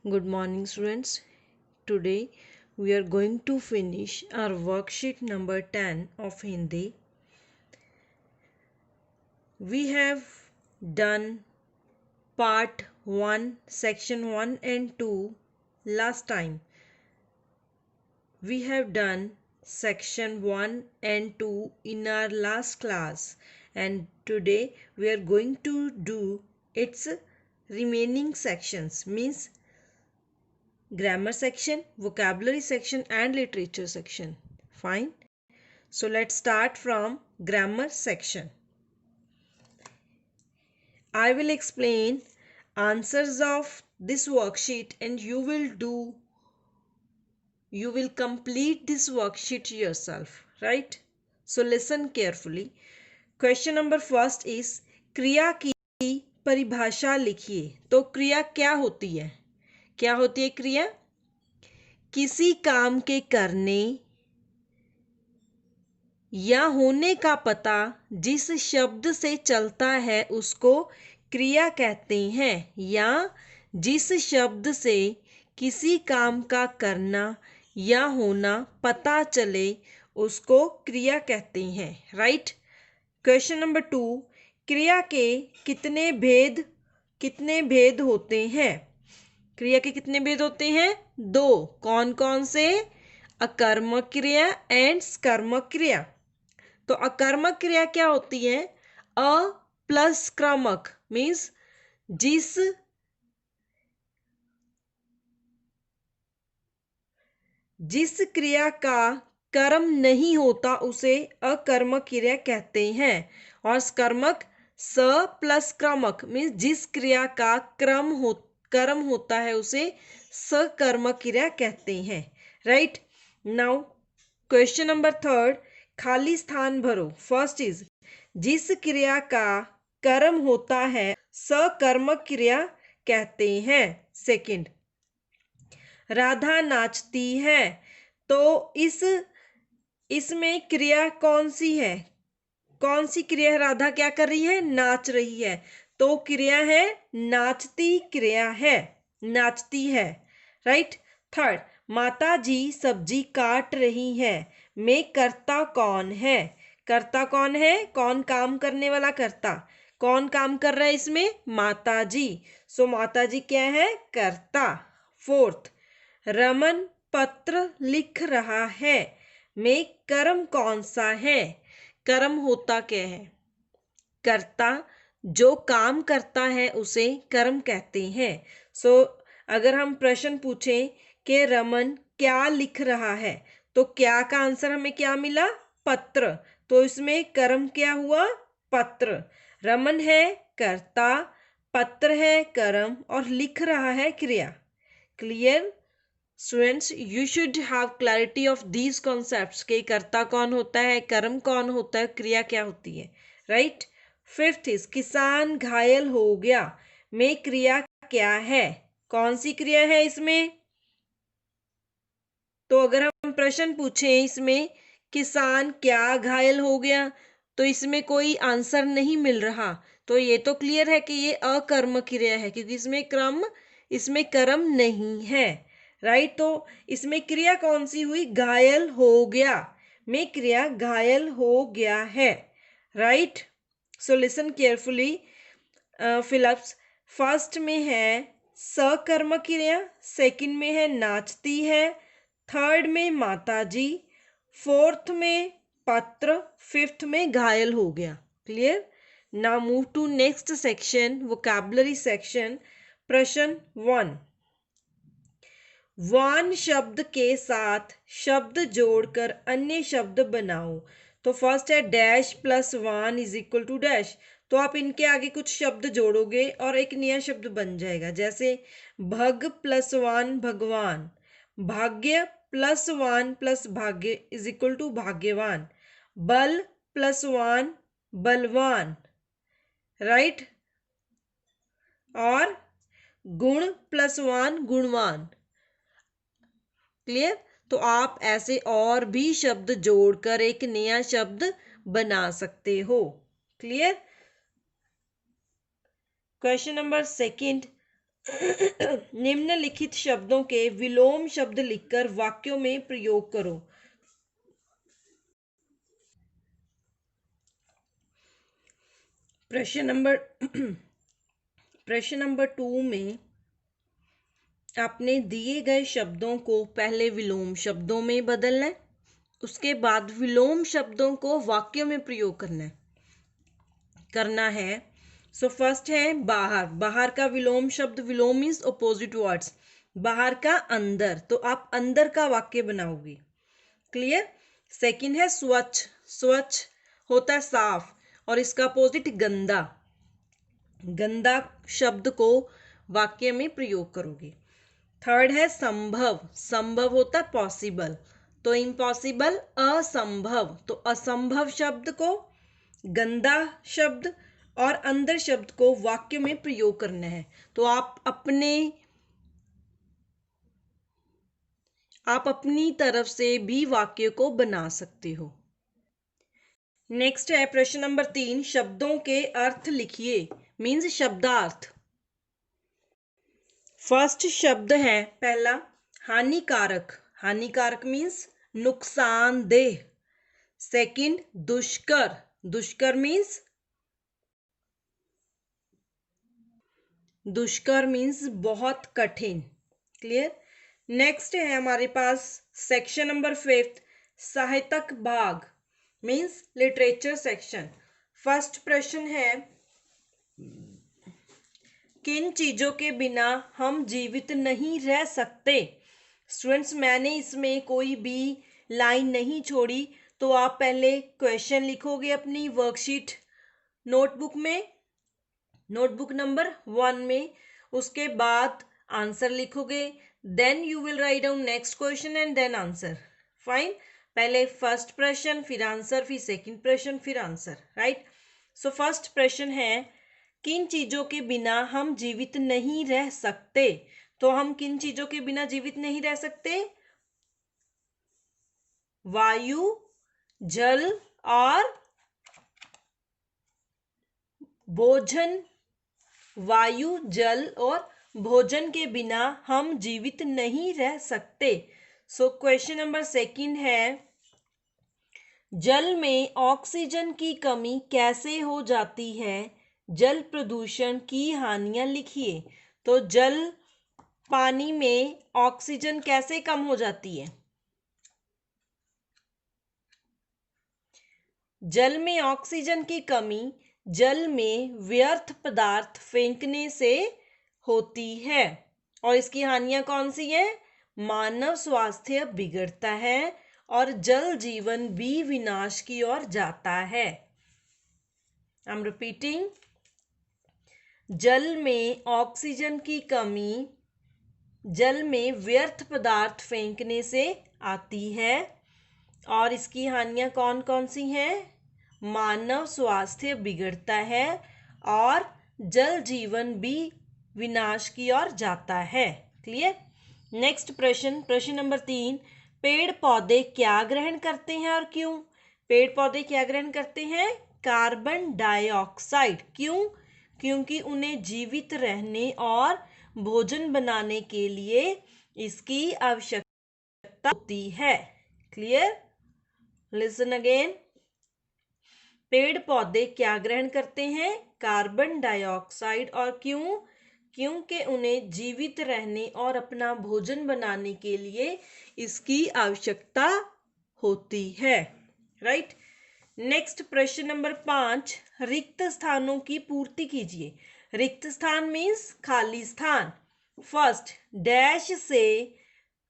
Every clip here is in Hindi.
Good morning, students. Today we are going to finish our worksheet number 10 of Hindi. We have done part 1, section 1 and 2 last time. We have done section 1 and 2 in our last class, and today we are going to do its remaining sections, means grammar section, vocabulary section and literature section. Fine. So let's start from grammar section. I will explain answers of this worksheet and you will complete this worksheet yourself, right? So listen carefully. Question number first is क्रिया की परिभाषा लिखिए. तो क्रिया क्या होती है? क्या होती है क्रिया? किसी काम के करने या होने का पता जिस शब्द से चलता है उसको क्रिया कहते हैं, या जिस शब्द से किसी काम का करना या होना पता चले उसको क्रिया कहते हैं, राइट. क्वेश्चन नंबर 2, क्रिया के कितने भेद होते हैं? क्रिया के कितने भेद होते हैं? 2. कौन कौन से? अकर्मक क्रिया एंड सकर्मक क्रिया. तो अकर्मक क्रिया क्या होती है? अ प्लस क्रमक मीन्स जिस क्रिया का कर्म नहीं होता उसे अकर्मक क्रिया कहते हैं. और सकर्मक स प्लस क्रमक मीन्स जिस क्रिया का कर्म होता है उसे सकर्मक क्रिया कहते हैं, राइट. नाउ क्वेश्चन नंबर 3, खाली स्थान भरो. फर्स्ट इज जिस क्रिया का कर्म होता है सकर्मक क्रिया कहते हैं. सेकंड, राधा नाचती है. तो इसमें क्रिया कौन सी है? कौन सी क्रिया? राधा क्या कर रही है? नाच रही है. तो क्रिया है नाचती क्रिया है, नाचती है, राइट. थर्ड, माता जी सब्जी काट रही है. में कर्ता कौन है? कर्ता कौन है? कौन काम करने वाला कर्ता? कौन काम कर रहा है इसमें? माता जी. सो माता जी क्या है? कर्ता. फोर्थ, रमन पत्र लिख रहा है. में कर्म कौन सा है? कर्म होता क्या है? कर्ता जो काम करता है उसे कर्म कहते हैं. सो अगर हम प्रश्न पूछें कि रमन क्या लिख रहा है, तो क्या का आंसर हमें क्या मिला? पत्र. तो इसमें कर्म क्या हुआ? पत्र. रमन है कर्ता, पत्र है कर्म और लिख रहा है क्रिया. Clear students? You should have clarity of these concepts कि कर्ता कौन होता है, कर्म कौन होता है, क्रिया क्या होती है, राइट. फिफ्थ इज किसान घायल हो गया. में क्रिया क्या है? कौन सी क्रिया है इसमें? तो अगर हम प्रश्न पूछें इसमें किसान क्या घायल हो गया, तो इसमें कोई आंसर नहीं मिल रहा. तो ये तो क्लियर है कि ये अकर्म क्रिया है क्योंकि इसमें कर्म नहीं है, राइट. तो इसमें क्रिया कौन सी हुई? घायल हो गया. में क्रिया घायल हो गया है, right. So listen carefully. Fill-ups first में है सकर्म क्रिया, सेकंड में है नाचती है, थर्ड में माता जी, फोर्थ में पत्र, फिफ्थ में घायल हो गया. Clear? Now move to next section, vocabulary section. प्रश्न 1, वान शब्द के साथ शब्द जोड़कर अन्य शब्द बनाओ. तो फर्स्ट है dash plus one is equal to dash. तो आप इनके आगे कुछ शब्द जोड़ोगे और एक नया शब्द बन जाएगा. जैसे भग प्लस वान भगवान, भाग्य प्लस वान प्लस भाग्य इज इक्वल टू भाग्यवान, बल प्लस वान बलवान, राइट. और गुण प्लस वान गुणवान. क्लियर? तो आप ऐसे और भी शब्द जोड़कर एक नया शब्द बना सकते हो. क्लियर? क्वेश्चन नंबर सेकंड, निम्नलिखित शब्दों के विलोम शब्द लिखकर वाक्यों में प्रयोग करो। प्रश्न नंबर 2 में आपने दिए गए शब्दों को पहले विलोम शब्दों में बदलना है, उसके बाद विलोम शब्दों को वाक्यों में प्रयोग करना है। सो फर्स्ट है बाहर। बाहर का विलोम शब्द, विलोम मीन्स ऑपोजिट वर्ड्स। बाहर का अंदर, तो आप अंदर का वाक्य बनाओगे। क्लियर। सेकंड है स्वच्छ। स्वच्छ होता है साफ, और इसका अपोजिट गंदा। गंदा शब्द को वाक्य में प्रयोग करोगे। थर्ड है संभव। संभव होता है पॉसिबल, तो इम्पॉसिबल असंभव, तो असंभव शब्द को, गंदा शब्द और अंदर शब्द को वाक्य में प्रयोग करना है। तो आप अपनी तरफ से भी वाक्य को बना सकते हो। नेक्स्ट है प्रश्न नंबर 3, शब्दों के अर्थ लिखिए, मीन्स शब्दार्थ। फर्स्ट शब्द है पहला हानिकारक। हानिकारक मीन्स नुकसानदेह। सेकंड दुष्कर। दुष्कर मीन्स बहुत कठिन। क्लियर। नेक्स्ट है हमारे पास सेक्शन नंबर 5, साहित्यक भाग, मीन्स लिटरेचर सेक्शन। फर्स्ट प्रश्न है किन चीजों के बिना हम जीवित नहीं रह सकते। स्टूडेंट्स, मैंने इसमें कोई भी लाइन नहीं छोड़ी, तो आप पहले क्वेश्चन लिखोगे अपनी वर्कशीट नोटबुक में, नोटबुक नंबर 1 में। उसके बाद आंसर लिखोगे, then you will write down next question and then answer. Fine. पहले फर्स्ट प्रश्न, फिर आंसर, फिर सेकंड प्रश्न, फिर आंसर। राइट। सो फर्स्ट प्रश्न है किन चीजों के बिना हम जीवित नहीं रह सकते। तो हम किन चीजों के बिना जीवित नहीं रह सकते? वायु, जल और भोजन। वायु, जल और भोजन के बिना हम जीवित नहीं रह सकते। सो क्वेश्चन नंबर सेकंड है जल में ऑक्सीजन की कमी कैसे हो जाती है। जल प्रदूषण की हानियां लिखिए। तो जल, पानी में ऑक्सीजन कैसे कम हो जाती है? जल में ऑक्सीजन की कमी जल में व्यर्थ पदार्थ फेंकने से होती है। और इसकी हानियां कौन सी है? मानव स्वास्थ्य बिगड़ता है और जल जीवन भी विनाश की ओर जाता है। I am repeating. जल में ऑक्सीजन की कमी जल में व्यर्थ पदार्थ फेंकने से आती है, और इसकी हानियां कौन कौन सी हैं? मानव स्वास्थ्य बिगड़ता है और जल जीवन भी विनाश की ओर जाता है। क्लियर। नेक्स्ट प्रश्न, प्रश्न नंबर 3, पेड़ पौधे क्या ग्रहण करते हैं और क्यों? पेड़ पौधे क्या ग्रहण करते हैं? Carbon dioxide. क्यों? क्योंकि उन्हें जीवित रहने और भोजन बनाने के लिए इसकी आवश्यकता होती है। क्लियर। Listen again. पेड़ पौधे क्या ग्रहण करते हैं? Carbon dioxide. और क्यों? क्योंकि उन्हें जीवित रहने और अपना भोजन बनाने के लिए इसकी आवश्यकता होती है। राइट। नेक्स्ट प्रश्न नंबर 5, रिक्त स्थानों की पूर्ति कीजिए। रिक्त स्थान मीन्स खाली स्थान। फर्स्ट, डैश से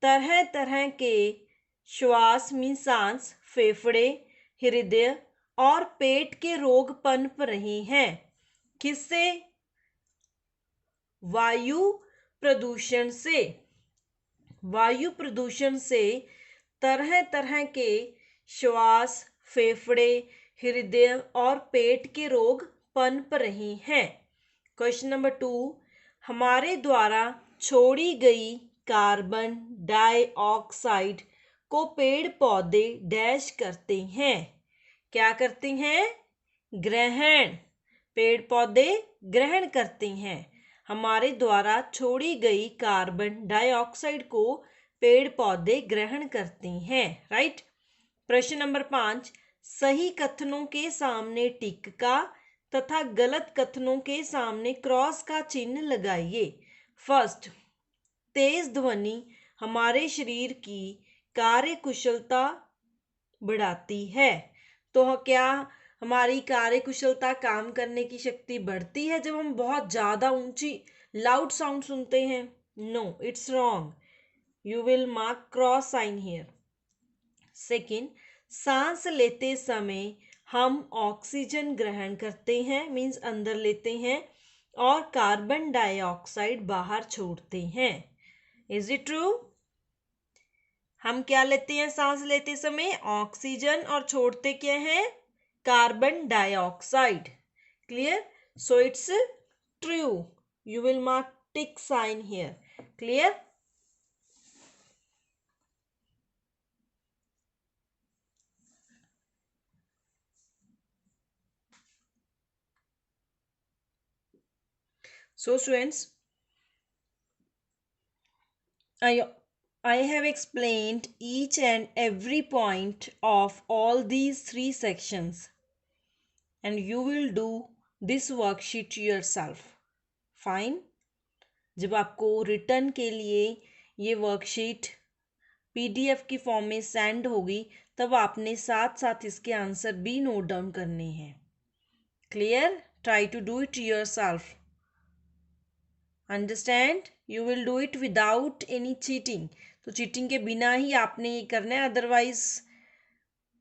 तरह तरह के श्वास मीन्स सांस, फेफड़े, हृदय और पेट के रोग पनप रहे हैं। किससे? वायु प्रदूषण से। वायु प्रदूषण से तरह तरह के श्वास, फेफड़े, हृदय और पेट के रोग पनप रहे हैं। क्वेश्चन नंबर 2, हमारे द्वारा छोड़ी गई कार्बन डाइऑक्साइड को पेड़ पौधे डैश करते हैं। क्या करते हैं? ग्रहण। पेड़ पौधे ग्रहण करते हैं। हमारे द्वारा छोड़ी गई कार्बन डाइऑक्साइड को पेड़ पौधे ग्रहण करते हैं, राइट। प्रश्न नंबर 5, सही कथनों के सामने टिक का तथा गलत कथनों के सामने क्रॉस का चिन्ह लगाइए। फर्स्ट, तेज ध्वनि हमारे शरीर की कार्य कुशलता बढ़ाती है। तो क्या हमारी कार्य कुशलता, काम करने की शक्ति बढ़ती है जब हम बहुत ज्यादा ऊंची लाउड साउंड सुनते हैं? No, it's wrong. You will mark cross sign here. Second, सांस लेते समय हम ऑक्सीजन ग्रहण करते हैं, मीन्स अंदर लेते हैं, और कार्बन डाइऑक्साइड बाहर छोड़ते हैं। Is it true? हम क्या लेते हैं सांस लेते समय? ऑक्सीजन, और छोड़ते क्या है? Carbon dioxide. Clear? So it's true. You will mark tick sign here. Clear? So students, I have explained each and every point of all these 3 sections, and you will do this worksheet yourself. Fine? जब आपको रिटर्न के लिए ये वर्कशीट PDF की फॉर्म में सेंड होगी, तब आपने साथ साथ इसके आंसर भी नोट डाउन करने हैं। Clear? Try to do it yourself. Understand? You will do it without any cheating. तो चीटिंग के बिना ही आपने ये करना है, otherwise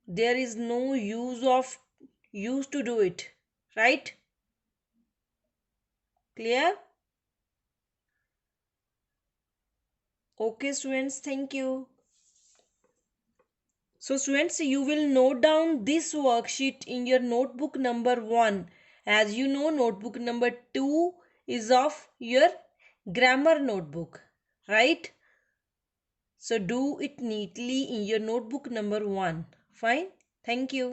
there is no use to do it, right? Clear? Okay students, thank you. So students, you will note down this worksheet in your notebook number 1. As you know, notebook number 2 is of your grammar notebook, right? So do it neatly in your notebook number 1. Fine. Thank you.